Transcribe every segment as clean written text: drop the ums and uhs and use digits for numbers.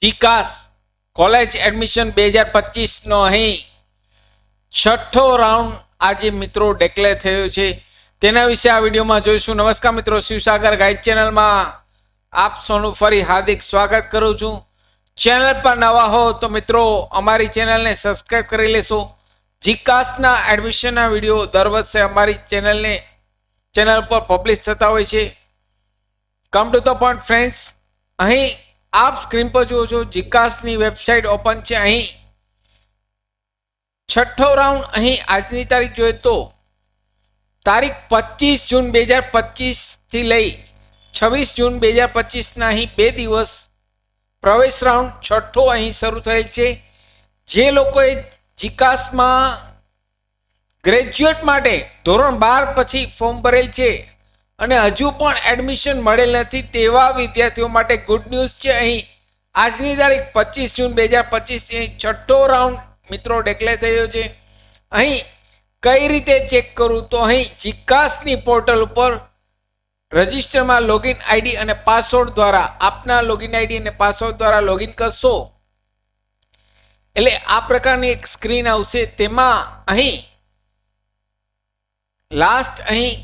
જીકાસ college admission 2025 નો અહીં છઠ્ઠો round આજે મિત્રો ડિક્લેર થયો છે, તેના વિશે આ વિડીયોમાં જોઈશું. નમસ્કાર મિત્રો, શિવસાગર ગાઈડ ચેનલમાં આપ સૌનું ફરી હાર્દિક સ્વાગત કરું છું. ચેનલ પર નવા હો તો મિત્રો અમારી ચેનલને સબસ્ક્રાઇબ કરી લેશો. જીકાસના એડમિશનના વિડીયો દર વર્ષે અમારી ચેનલ પર પબ્લિશ થતા હોય છે. Come to the point friends, અહીં આપ સ્ક્રીન પર જુઓ છો જીકાસની વેબસાઇટ ઓપન છે. અહીં છઠ્ઠો રાઉન્ડ અહીં આજની તારીખ જોઈએ તો તારીખ 25 જૂન 2025 થી લઈ 26 જૂન 2025 ના અહીં 2 દિવસ પ્રવેશ રાઉન્ડ છઠ્ઠો અહીં શરૂ થયેલ છે. જે લોકોએ જીકાસમાં ગ્રેજ્યુએટ માટે ધોરણ 12 પછી ફોર્મ ભરેલ છે અને હજુ પણ એડમિશન મળેલ નથી તેવા વિદ્યાર્થીઓ માટે ગુડ ન્યૂઝ છે. અહીં આજની તારીખ 25 જૂન 2025 થી છઠ્ઠો રાઉન્ડ મિત્રો ડિક્લેર થયો છે. અહીં કઈ રીતે ચેક કરવું તો અહીં જીકાસની પોર્ટલ ઉપર રજિસ્ટરમાં લોગિન આઈડી અને પાસવર્ડ દ્વારા આપના લોગિન આઈડી અને પાસવર્ડ દ્વારા લોગિન કરશો એટલે આ પ્રકારની એક સ્ક્રીન આવશે. તેમાં અહીં લાસ્ટ અહીં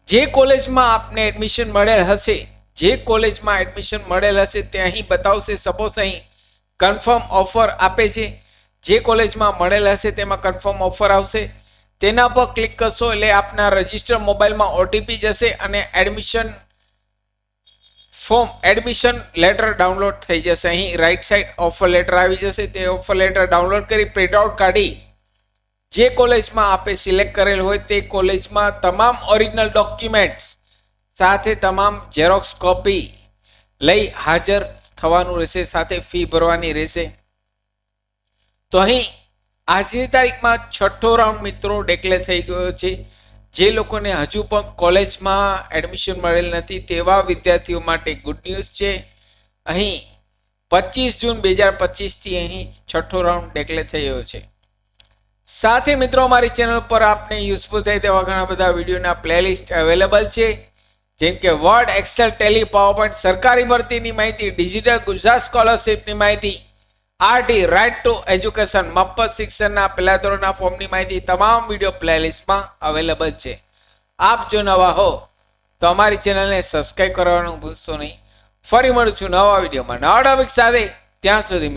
જે કોલેજમાં આપને એડમિશન મળેલ હશે, તે અહીં બતાવશે. સપોઝ અહીં કન્ફર્મ ઓફર આપે છે, જે કોલેજમાં મળેલ હશે તેમાં કન્ફર્મ ઓફર આવશે. તેના પર ક્લિક કરશો એટલે આપના રજિસ્ટર મોબાઈલમાં ઓટીપી જશે અને એડમિશન લેટર ડાઉનલોડ થઈ જશે. અહીં રાઈટ સાઈડ ઓફર લેટર આવી જશે. તે ઓફર લેટર ડાઉનલોડ કરી પ્રિન્ટ આઉટ કાઢી જે કોલેજમાં આપે સિલેક્ટ કરેલ હોય તે કોલેજમાં તમામ ઓરિજિનલ ડોક્યુમેન્ટ્સ સાથે તમામ ઝેરોક્સ કોપી લઈ હાજર થવાનું રહેશે, સાથે ફી ભરવાની રહેશે. તો અહીં આજની તારીખમાં છઠ્ઠો રાઉન્ડ મિત્રો ડિક્લેર થઈ ગયો છે. જે લોકોને હજુ પણ કોલેજમાં એડમિશન મળેલ નથી તેવા વિદ્યાર્થીઓ માટે ગુડ ન્યૂઝ છે. અહીં 25 જૂન 2025 થી અહીં છઠ્ઠો રાઉન્ડ ડિક્લેર થયો છે. સાથે મિત્રો અમારી ચેનલ પર આપને યુઝફુલ થાય તેવા ઘણા બધા વિડીયોના પ્લેલિસ્ટ અવેલેબલ છે, જેમ કે વર્ડ, એક્સેલ, ટેલી, પાવરપોઈન્ટ, સરકારી ભરતીની માહિતી, ડિજિટલ ગુજરાત સ્કોલરશિપની માહિતી, આરટી રાઇટ ટુ એજ્યુકેશન, મફત શિક્ષણના પહેલા ધોરણના ફોર્મની માહિતી તમામ વિડીયો પ્લેલિસ્ટમાં અવેલેબલ છે. આપ જો નવા હો તો અમારી ચેનલને સબસ્ક્રાઇબ કરવાનું ભૂલશો નહીં. ફરી મળું છું નવા વિડીયોમાં નવા ટોપિક સાથે. ત્યાં સુધી